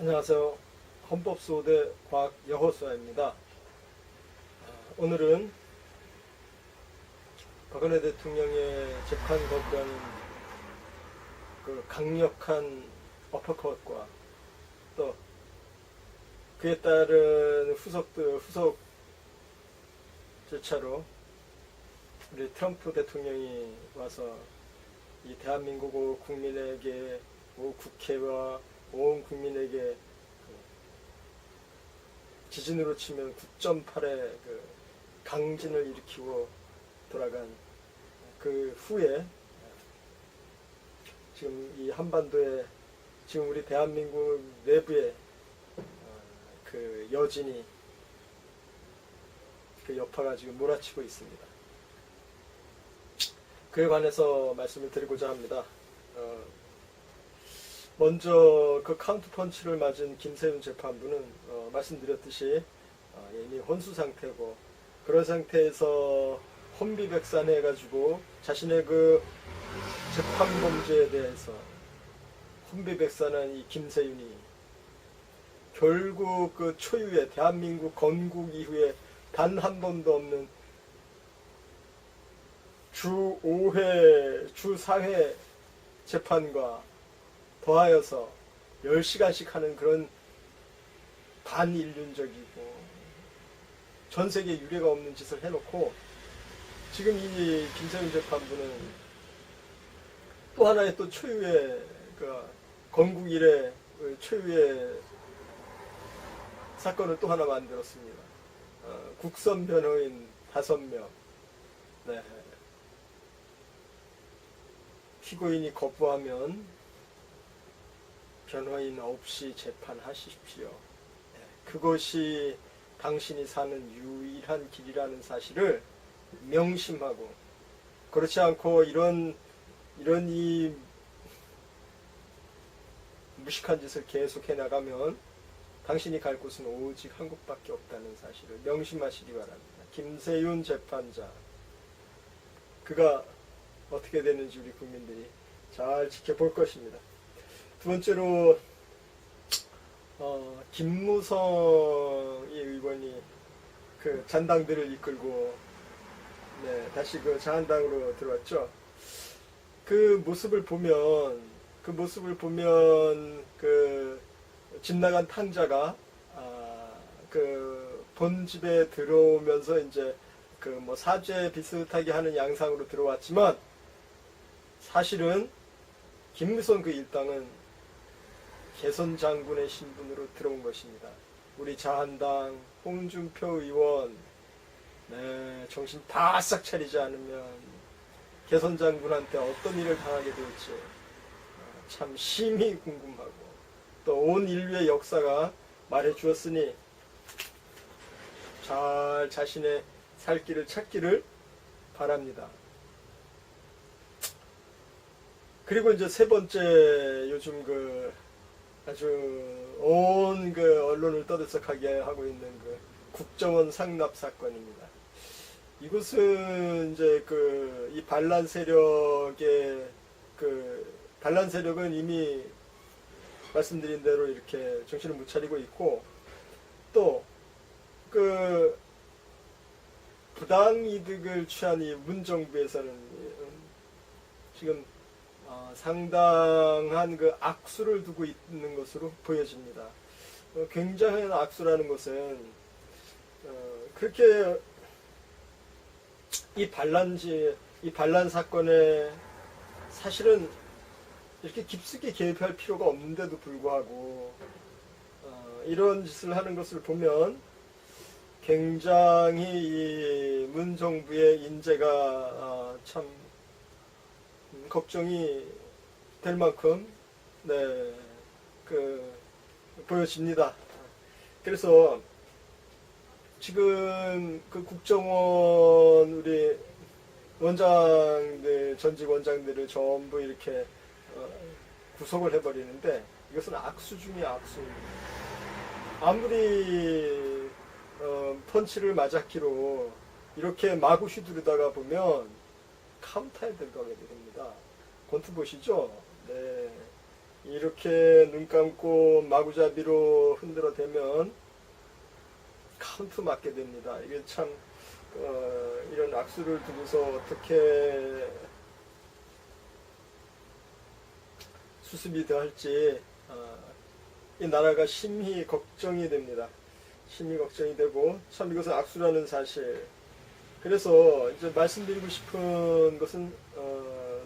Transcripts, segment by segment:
안녕하세요. 헌법소대 과학여호수아입니다. 오늘은 박근혜 대통령의 재판 거부라는 그 강력한 어퍼컷과 또 그에 따른 후속 절차로 우리 트럼프 대통령이 와서 이 대한민국 국민에게, 국회와 온 국민에게 지진으로 치면 9.8의 그 강진을 일으키고 돌아간 그 후에 지금 이 한반도에 지금 우리 대한민국 내부에 그 여진이 그 여파가 지금 몰아치고 있습니다. 그에 관해서 말씀을 드리고자 합니다. 먼저 그 카운트 펀치를 맞은 김세윤 재판부는 말씀드렸듯이 이미 혼수 상태고, 그런 상태에서 혼비백산해 가지고 자신의 그 재판 범죄에 대해서 혼비백산한 이 김세윤이 결국 그 초유의 대한민국 건국 이후에 단 한 번도 없는 주 5회, 주 4회 재판과 더하여서 10시간씩 하는 그런 반인륜적이고 전 세계에 유례가 없는 짓을 해놓고, 지금 이 김세윤 재판부는 또 하나의 또 초유의 그 건국 이래 초유의 사건을 또 하나 만들었습니다. 국선 변호인 5명, 네. 피고인이 거부하면 변호인 없이 재판하십시오. 그것이 당신이 사는 유일한 길이라는 사실을 명심하고, 그렇지 않고 이런 이 무식한 짓을 계속해 나가면 당신이 갈 곳은 오직 한 곳밖에 없다는 사실을 명심하시기 바랍니다. 김세윤 재판자, 그가 어떻게 되는지 우리 국민들이 잘 지켜볼 것입니다. 두 번째로 김무성 의원이 그 잔당들을 이끌고 다시 그 자한당으로 들어왔죠. 그 모습을 보면 그 집 나간 탕자가 그 본집에 들어오면서 이제 그 뭐 사죄 비슷하게 하는 양상으로 들어왔지만, 사실은 김무성 그 일당은 개선 장군의 신분으로 들어온 것입니다. 우리 자한당 홍준표 의원, 정신 바싹 차리지 않으면 개선 장군한테 어떤 일을 당하게 될지 참 심히 궁금하고, 또 온 인류의 역사가 말해 주었으니 잘 자신의 살 길을 찾기를 바랍니다. 그리고 이제 세 번째, 요즘 그 아주 온 그 언론을 떠들썩하게 하고 있는 그 국정원 상납 사건입니다. 이것은 이제 그 이 반란 세력의 반란 세력은 이미 말씀드린 대로 이렇게 정신을 못 차리고 있고, 또 그 부당 이득을 취한 이 문정부에서는 지금 상당한 그 악수를 두고 있는 것으로 보여집니다. 굉장한 악수라는 것은 그렇게 이 반란 사건에 사실은 이렇게 깊숙이 개입할 필요가 없는데도 불구하고 이런 짓을 하는 것을 보면 굉장히 이 문정부의 인재가 참 걱정이 될 만큼 보여집니다. 그래서 지금 그 국정원 우리 원장들, 전직 원장들을 전부 이렇게 구속을 해버리는데, 이것은 악수 중의 악수입니다. 아무리 펀치를 맞았기로 이렇게 마구 휘두르다가 보면 카운터에 들어가게 됩니다. 권투 보시죠? 네. 이렇게 눈 감고 마구잡이로 흔들어 대면 카운트 맞게 됩니다. 이게 참 이런 악수를 두고서 어떻게 수습이 될지 이 나라가 심히 걱정이 됩니다. 심히 걱정이 되고 참 이것은 악수라는 사실. 그래서 이제 말씀드리고 싶은 것은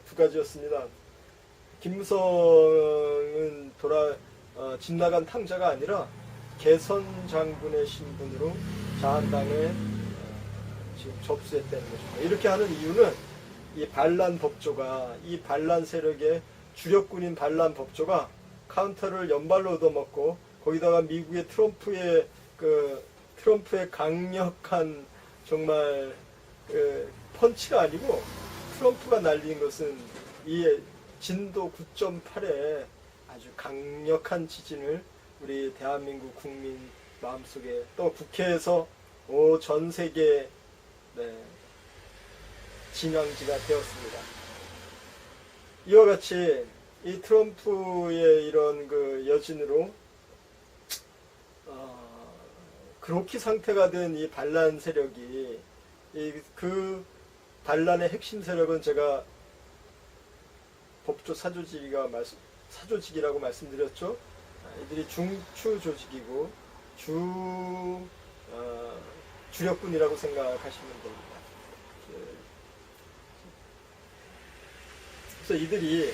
두 가지였습니다. 김무성은 집 나간 탕자가 아니라 개선 장군의 신분으로 자한당에 지금 접수했다는 것입니다. 이렇게 하는 이유는 이 반란 법조가, 이 반란 세력의 주력군인 반란 법조가 카운터를 연발로 얻어먹고 거기다가 미국의 트럼프의 강력한 정말 펀치가 아니고 트럼프가 날린 것은 이 진도 9.8의 아주 강력한 지진을 우리 대한민국 국민 마음속에 또 국회에서 전 세계 진앙지가 되었습니다. 이와 같이 이 트럼프의 이런 여진으로 그로키 상태가 된 이 반란 세력이 그 반란의 핵심 세력은 제가 법조 사조직이라고 말씀드렸죠. 이들이 중추 조직이고 주력군이라고 생각하시면 됩니다. 그래서 이들이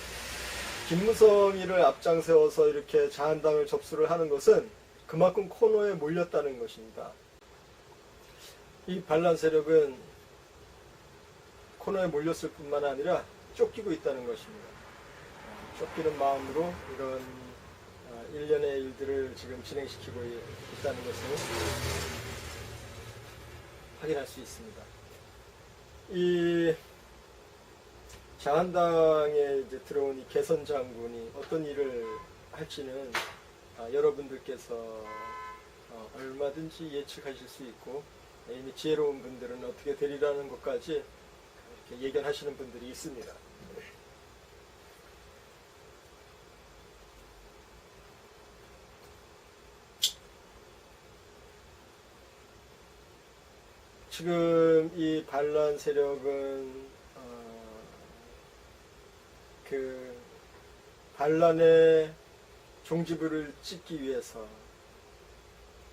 김무성이를 앞장세워서 이렇게 자한당을 접수를 하는 것은 그만큼 코너에 몰렸다는 것입니다. 이 반란 세력은 코너에 몰렸을 뿐만 아니라 쫓기고 있다는 것입니다. 쫓기는 마음으로 이런 일련의 일들을 지금 진행시키고 있다는 것을 확인할 수 있습니다. 이 자한당에 이제 들어온 이 개선 장군이 어떤 일을 할지는 여러분들께서 얼마든지 예측하실 수 있고 이미 지혜로운 분들은 어떻게 되리라는 것까지 이렇게 예견하시는 분들이 있습니다. 지금 이 반란 세력은 그 반란의 종지부를 찍기 위해서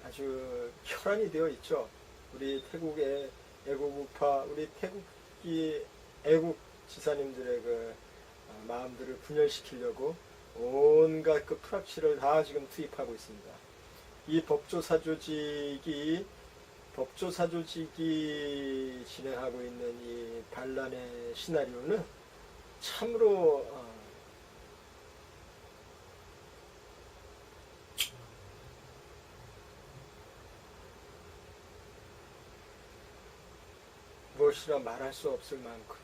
아주 혈안이 되어 있죠. 우리 태국의 애국우파, 우리 태국이 애국 지사님들의 마음들을 분열시키려고 온갖 프락치를 다 지금 투입하고 있습니다. 이 법조사조직이 진행하고 있는 이 반란의 시나리오는 참으로 무엇이라 말할 수 없을 만큼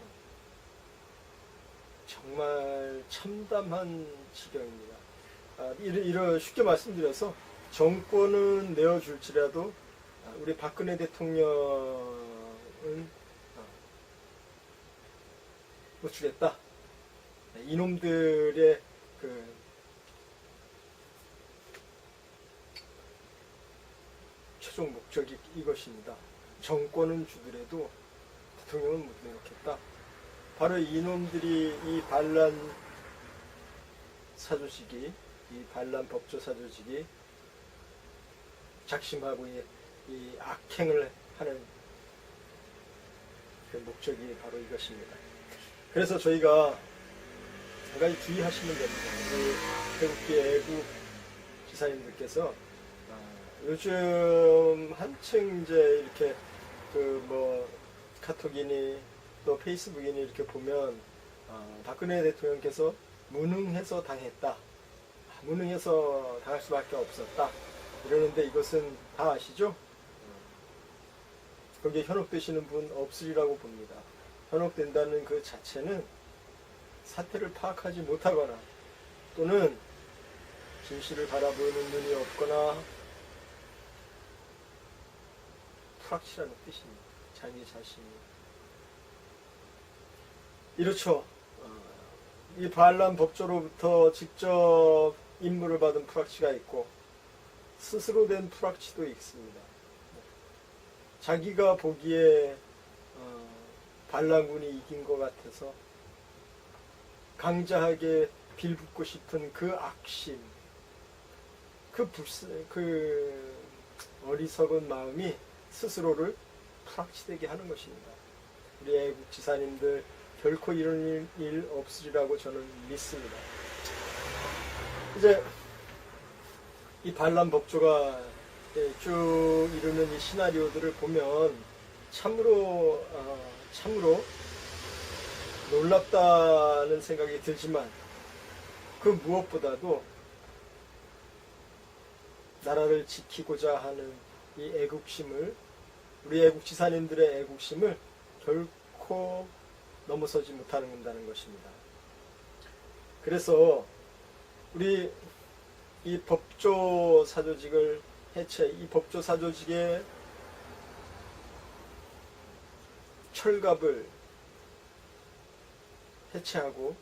정말 참담한 지경입니다. 이런 쉽게 말씀드려서 정권은 내어줄지라도 우리 박근혜 대통령은 못 주겠다. 이놈들의 최종 목적이 이것입니다. 정권은 주더라도 대통령은 못 내놓겠다. 바로 이놈들이 이 반란 사조직이, 이 반란 법조 사조직이 작심하고 이 악행을 하는 그 목적이 바로 이것입니다. 그래서 저희가 한 가지 주의하시면 됩니다. 우리 태국계 애국 지사님들께서 요즘 한층 이제 이렇게 카톡이니 또 페이스북이니 이렇게 보면 박근혜 대통령께서 무능해서 당했다. 무능해서 당할 수밖에 없었다. 이러는데 이것은 다 아시죠? 거기에 현혹되시는 분 없으리라고 봅니다. 현혹된다는 그 자체는 사태를 파악하지 못하거나 또는 진실을 바라보는 눈이 없거나 프락치라는 뜻입니다. 자기 자신이. 이렇죠. 이 반란 법조로부터 직접 임무를 받은 프락치가 있고 스스로 된 프락치도 있습니다. 자기가 보기에 반란군이 이긴 것 같아서 강자하게 빌붙고 싶은 그 악심, 그 어리석은 마음이 스스로를 프락치되게 하는 것입니다. 우리 애국 지사님들 결코 이런 일 없으리라고 저는 믿습니다. 이제 이 반란 법조가 쭉 이루는 이 시나리오들을 보면 참으로 놀랍다는 생각이 들지만 그 무엇보다도 나라를 지키고자 하는 이 애국심을, 우리 애국 지사님들의 애국심을 결코 넘어서지 못한다는 것입니다. 그래서 우리 이 법조 사조직을 이 법조 사조직의 철갑을 해체하고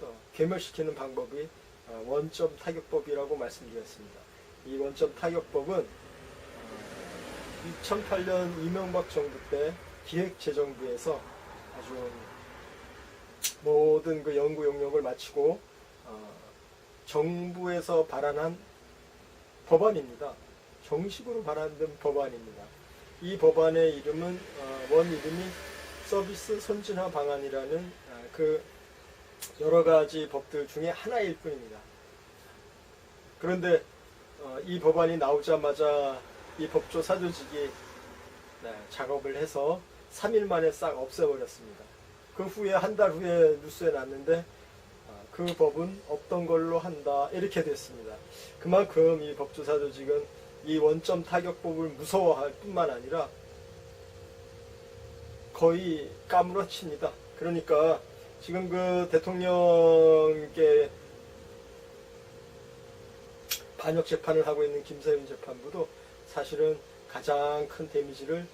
또 괴멸시키는 방법이 원점 타격법이라고 말씀드렸습니다. 이 원점 타격법은 2008년 이명박 정부 때 기획재정부에서 아주 모든 그 연구 용역을 마치고 정부에서 발안한 법안입니다. 정식으로 발안된 법안입니다. 이 법안의 이름은 원 이름이 서비스 선진화 방안이라는 그 여러 가지 법들 중에 하나일 뿐입니다. 그런데 이 법안이 나오자마자 이 법조 사조직이 작업을 해서 3일 만에 싹 없애버렸습니다. 그 후에 한 달 후에 뉴스에 났는데 그 법은 없던 걸로 한다 이렇게 됐습니다. 그만큼 이 법조 사조직은 이 원점 타격법을 무서워할 뿐만 아니라 거의 까무러칩니다. 그러니까 지금 그 대통령께 반역 재판을 하고 있는 김세윤 재판부도 사실은 가장 큰 데미지를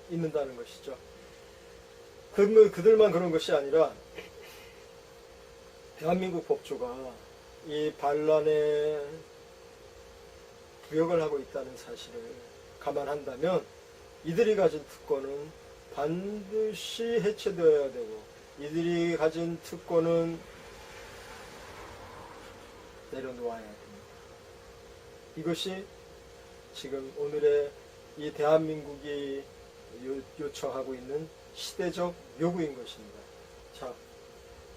입는다는 것이죠. 그들만 그런 것이 아니라 대한민국 법조가 이 반란에 부역을 하고 있다는 사실을 감안한다면 이들이 가진 특권은 반드시 해체되어야 되고 이들이 가진 특권은 내려놓아야 됩니다. 이것이 지금 오늘의 이 대한민국이 요청하고 있는 시대적 요구인 것입니다. 자,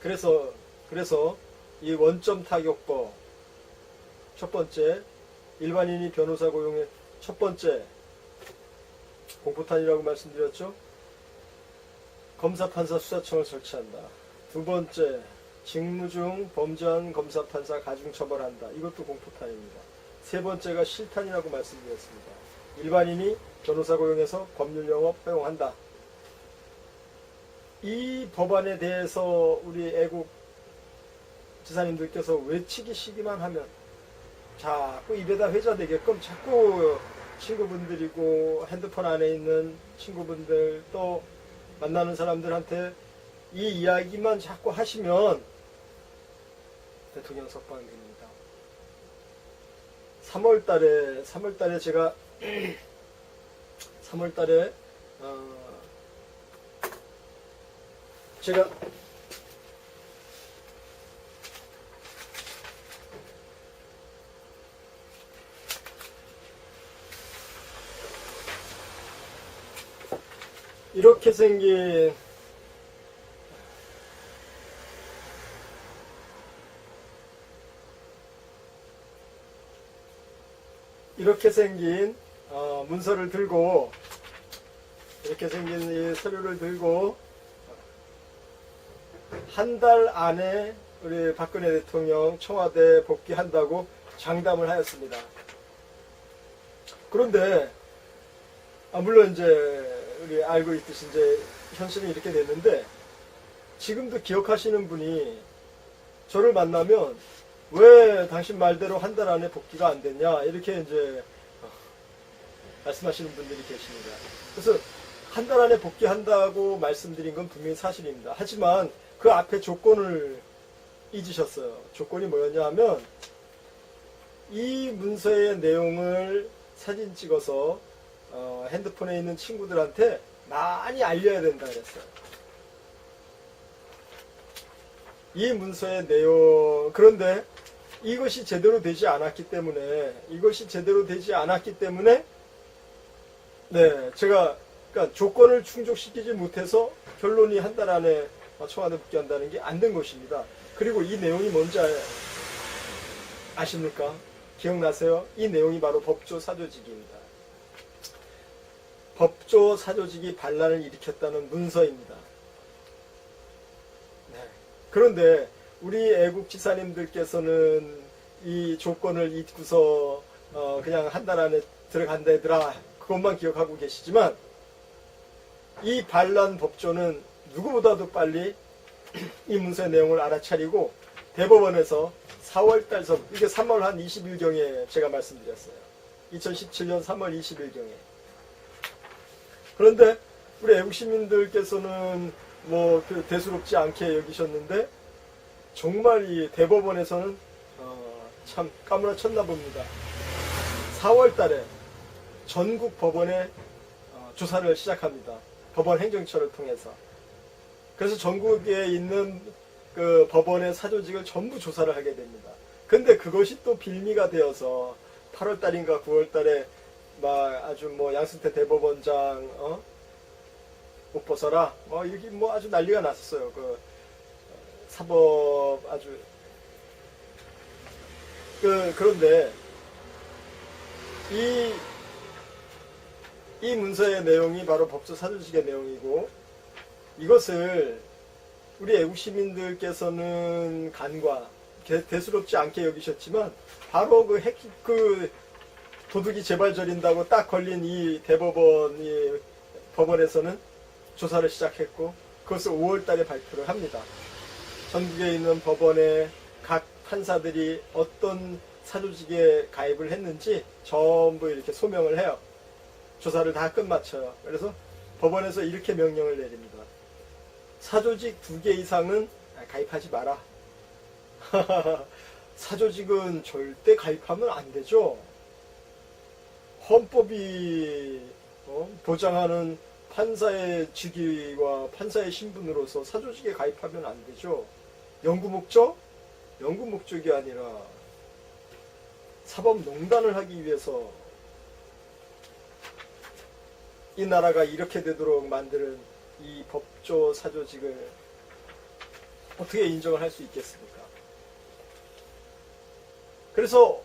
그래서 이 원점 타격법 첫 번째, 일반인이 변호사 고용의 첫 번째 공포탄이라고 말씀드렸죠. 검사, 판사, 수사청을 설치한다. 두 번째, 직무 중 범죄한 검사, 판사 가중 처벌한다. 이것도 공포탄입니다. 세 번째가 실탄이라고 말씀드렸습니다. 일반인이 변호사 고용해서 법률 영업 허용한다. 이 법안에 대해서 우리 애국 지사님들께서 외치기시기만 하면 자꾸 입에다 회자되게끔 자꾸 친구분들이고 핸드폰 안에 있는 친구분들 또 만나는 사람들한테 이 이야기만 자꾸 하시면 대통령 석방됩니다. 3월달에 제가 3월달에 제가 이렇게 생긴 문서를 들고 이렇게 생긴 이 서류를 들고 한 달 안에 우리 박근혜 대통령 청와대 복귀한다고 장담을 하였습니다. 그런데 물론 이제 우리 알고 있듯이 이제 현실은 이렇게 됐는데 지금도 기억하시는 분이 저를 만나면 왜 당신 말대로 한 달 안에 복귀가 안 됐냐 이렇게 이제 말씀하시는 분들이 계십니다. 그래서 한 달 안에 복귀한다고 말씀드린 건 분명히 사실입니다. 하지만 그 앞에 조건을 잊으셨어요. 조건이 뭐였냐 하면 이 문서의 내용을 사진 찍어서 핸드폰에 있는 친구들한테 많이 알려야 된다 그랬어요. 이 문서의 내용, 그런데 이것이 제대로 되지 않았기 때문에 네, 제가 그러니까 조건을 충족시키지 못해서 결론이 한 달 안에 청와대 복귀한다는 게 안 된 것입니다. 그리고 이 내용이 뭔지 아십니까? 기억나세요? 이 내용이 바로 법조 사조직입니다. 법조 사조직이 반란을 일으켰다는 문서입니다. 네. 그런데 우리 애국 지사님들께서는 이 조건을 잊고서 그냥 한 달 안에 들어간다 얘들아 그것만 기억하고 계시지만 이 반란 법조는 누구보다도 빨리 이 문서의 내용을 알아차리고 대법원에서 4월달서 이게 3월 한 20일경에 제가 말씀드렸어요. 2017년 3월 20일경에. 그런데 우리 애국시민들께서는 뭐 대수롭지 않게 여기셨는데 정말 이 대법원에서는 참 까무라쳤나 봅니다. 4월달에 전국 법원에 조사를 시작합니다. 법원 행정처를 통해서. 그래서 전국에 있는 그 법원의 사조직을 전부 조사를 하게 됩니다. 근데 그것이 또 빌미가 되어서 8월달인가 9월달에 막 아주 뭐 양승태 대법원장 옷 벗어라 이렇게 뭐 아주 난리가 났었어요. 그 사법 아주 그런데 이 문서의 내용이 바로 법조 사조직의 내용이고 이것을 우리 애국시민들께서는 간과 대수롭지 않게 여기셨지만 바로 그 도둑이 재발 저린다고 딱 걸린 이 법원에서는 조사를 시작했고 그것을 5월달에 발표를 합니다. 전국에 있는 법원의 각 판사들이 어떤 사조직에 가입을 했는지 전부 이렇게 소명을 해요. 조사를 다 끝마쳐요. 그래서 법원에서 이렇게 명령을 내립니다. 사조직 2개 이상은 가입하지 마라. 사조직은 절대 가입하면 안 되죠. 헌법이 보장하는 판사의 직위와 판사의 신분으로서 사조직에 가입하면 안 되죠. 연구 목적? 연구 목적이 아니라 사법농단을 하기 위해서 이 나라가 이렇게 되도록 만드는 이 법조 사조직을 어떻게 인정을 할 수 있겠습니까? 그래서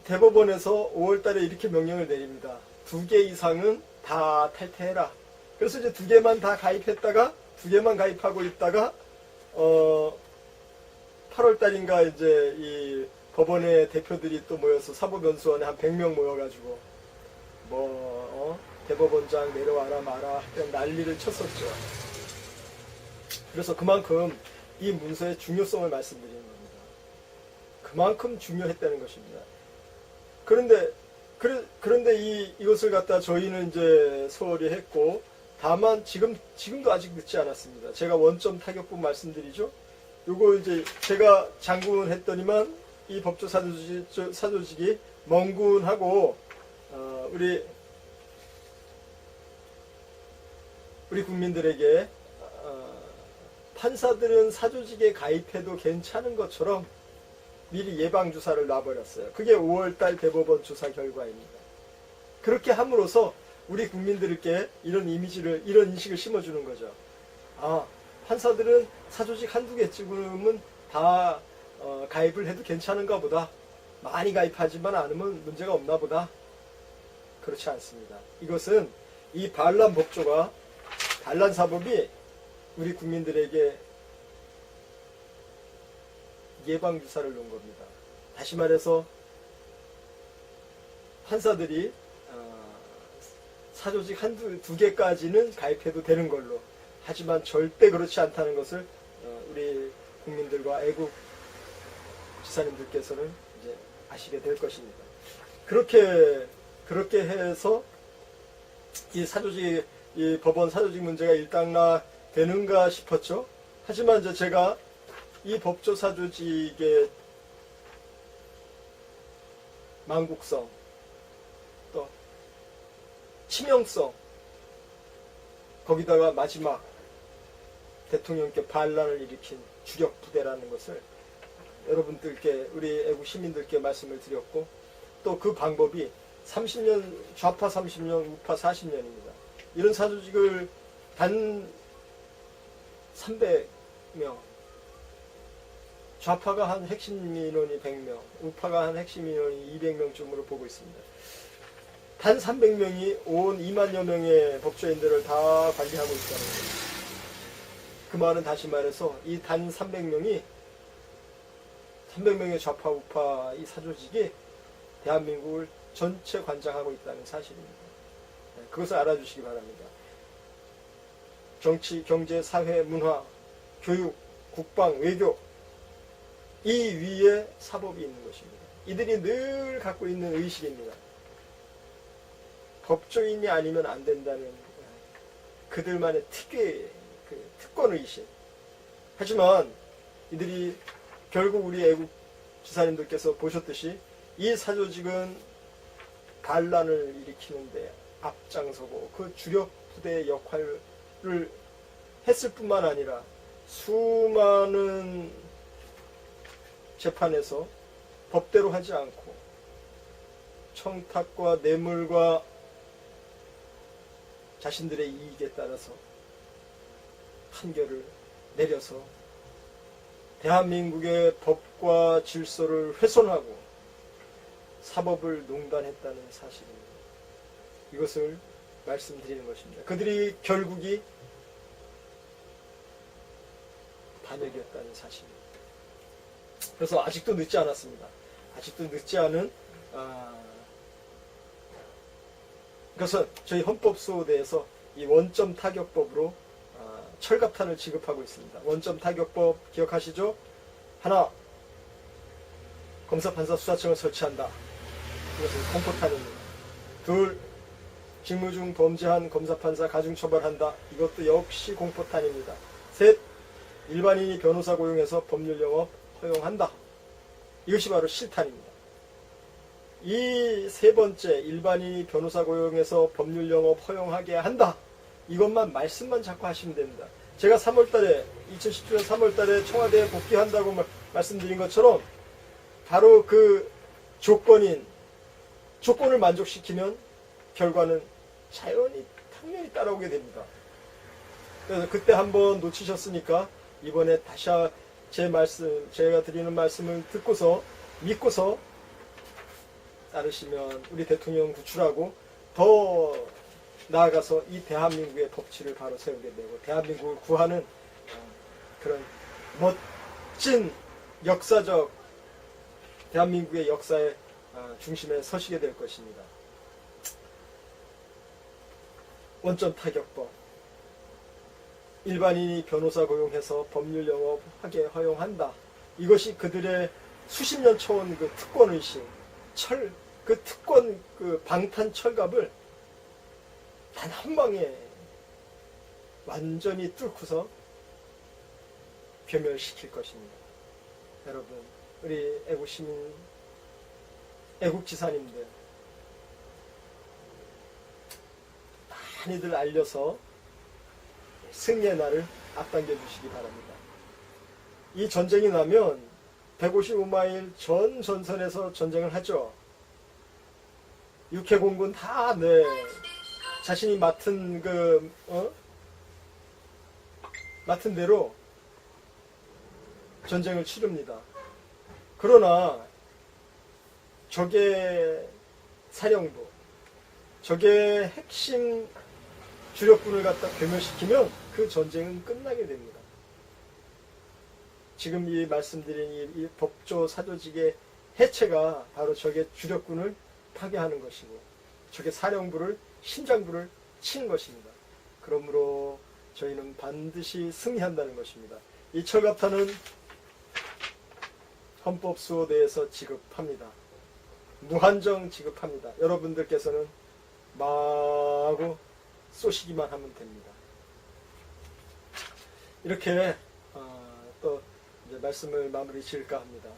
대법원에서 5월달에 이렇게 명령을 내립니다. 2개 이상은 다 탈퇴해라. 그래서 이제 2개만 다 가입했다가 2개만 가입하고 있다가 8월달인가 이제 이 법원의 대표들이 또 모여서 사법연수원에 한 100명 모여가지고 대법원장 내려와라 마라 난리를 쳤었죠. 그래서 그만큼 이 문서의 중요성을 말씀드리는 겁니다. 그만큼 중요했다는 것입니다. 그런데 이것을 갖다 저희는 이제 소홀히 했고 다만 지금도 아직 늦지 않았습니다. 제가 원점 타격부 말씀드리죠. 요거 이제 제가 장군 했더니만 이 법조 사조직이 멍군하고 우리 국민들에게 판사들은 사조직에 가입해도 괜찮은 것처럼 미리 예방주사를 놔버렸어요. 그게 5월달 대법원 조사 결과입니다. 그렇게 함으로써 우리 국민들께 이런 인식을 심어주는 거죠. 판사들은 사조직 한두 개쯤은 다 가입을 해도 괜찮은가 보다. 많이 가입하지만 않으면 문제가 없나 보다. 그렇지 않습니다. 이것은 이 반란 법조가 반란 사법이 우리 국민들에게 예방주사를 놓은 겁니다. 다시 말해서 판사들이 사조직 두 개까지는 가입해도 되는 걸로 하지만 절대 그렇지 않다는 것을 우리 국민들과 애국 지사님들께서는 이제 아시게 될 것입니다. 그렇게 해서 이 법원 사조직 문제가 일단락 되는가 싶었죠. 하지만 이제 제가 이 법조사조직의 망국성, 또 치명성, 거기다가 마지막 대통령께 반란을 일으킨 주력 부대라는 것을 여러분들께, 우리 애국 시민들께 말씀을 드렸고, 또 그 방법이 30년, 좌파 30년, 우파 40년입니다. 이런 사조직을 단 300명, 좌파가 한 핵심 인원이 100명, 우파가 한 핵심 인원이 200명쯤으로 보고 있습니다. 단 300명이 온 2만여 명의 법조인들을 다 관리하고 있다는 겁니다. 그 말은 다시 말해서 이 단 300명이 300명의 좌파 우파 이 사조직이 대한민국을 전체 관장하고 있다는 사실입니다. 그것을 알아주시기 바랍니다. 정치, 경제, 사회, 문화, 교육, 국방, 외교, 이 위에 사법이 있는 것입니다. 이들이 늘 갖고 있는 의식입니다. 법조인이 아니면 안 된다는 그들만의 특유의 특권의식. 하지만 이들이 결국 우리 애국 지사님들께서 보셨듯이 이 사조직은 반란을 일으키는데 앞장서고 그 주력 부대의 역할을 했을 뿐만 아니라 수많은 재판에서 법대로 하지 않고 청탁과 뇌물과 자신들의 이익에 따라서 판결을 내려서 대한민국의 법과 질서를 훼손하고 사법을 농단했다는 사실입니다. 이것을 말씀드리는 것입니다. 그들이 결국이 반역이었다는 사실입니다. 그래서 아직도 늦지 않았습니다. 아직도 늦지 않은 그래서 저희 헌법소대에서 이 원점 타격법으로 철갑탄을 지급하고 있습니다. 원점 타격법 기억하시죠? 하나, 검사, 판사, 수사청을 설치한다. 이것은 공포탄입니다. 둘, 직무 중 범죄한 검사, 판사 가중처벌한다. 이것도 역시 공포탄입니다. 셋, 일반인이 변호사 고용해서 법률 영업 허용한다. 이것이 바로 실탄입니다. 이 세 번째, 일반인이 변호사 고용해서 법률 영업 허용하게 한다. 이것만 말씀만 자꾸 하시면 됩니다. 제가 3월달에 2017년 3월달에 청와대에 복귀한다고 말씀드린 것처럼 바로 그 조건을 만족시키면 결과는 당연히 따라오게 됩니다. 그래서 그때 한번 놓치셨으니까 이번에 다시 제가 드리는 말씀을 듣고서 믿고서 따르시면 우리 대통령 구출하고 더 나아가서 이 대한민국의 법치를 바로 세우게 되고 대한민국을 구하는 그런 멋진 역사적 대한민국의 역사의 중심에 서시게 될 것입니다. 원점 타격법, 일반인이 변호사 고용해서 법률 영업하게 허용한다. 이것이 그들의 수십 년 쳐온 그 특권의식, 그 특권, 그 방탄 철갑을 단 한 방에 완전히 뚫고서 괴멸시킬 것입니다. 여러분, 우리 애국시민, 애국지사님들 많이들 알려서 승리의 날을 앞당겨 주시기 바랍니다. 이 전쟁이 나면 155마일 전 전선에서 전쟁을 하죠. 육해공군 다 자신이 맡은 맡은 대로 전쟁을 치릅니다. 그러나 적의 사령부, 적의 핵심 주력군을 갖다 괴멸시키면 그 전쟁은 끝나게 됩니다. 지금 이 말씀드린 이 법조 사조직의 해체가 바로 적의 주력군을 파괴하는 것이고 적의 사령부를, 심장부를 치는 것입니다. 그러므로 저희는 반드시 승리한다는 것입니다. 이 철갑탄은 헌법수호대에서 지급합니다. 무한정 지급합니다. 여러분들께서는 마구 쏘시기만 하면 됩니다. 이렇게 또 이제 말씀을 마무리 지을까 합니다.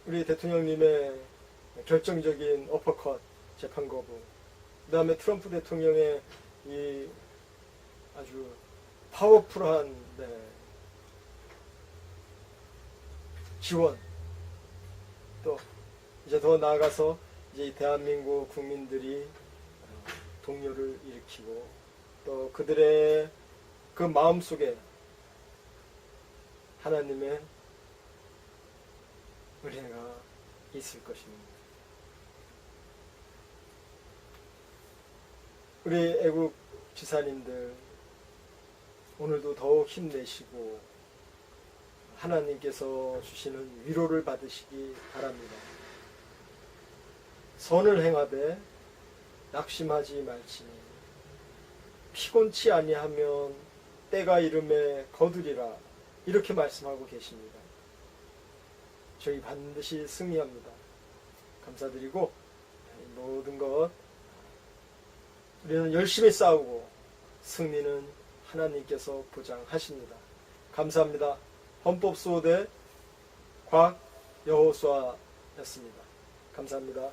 우리 대통령님의 결정적인 어퍼컷 재판 거부, 그 다음에 트럼프 대통령의 이 아주 파워풀한 지원, 또 이제 더 나아가서 이제 이 대한민국 국민들이 동요를 일으키고 또 그들의 그 마음속에 하나님의 은혜가 있을 것입니다. 우리 애국 지사님들 오늘도 더욱 힘내시고 하나님께서 주시는 위로를 받으시기 바랍니다. 선을 행하되 낙심하지 말지니 피곤치 아니하면 때가 이름에 거두리라, 이렇게 말씀하고 계십니다. 저희 반드시 승리합니다. 감사드리고 모든 것 우리는 열심히 싸우고 승리는 하나님께서 보장하십니다. 감사합니다. 헌법수호대 곽여호수아였습니다. 감사합니다.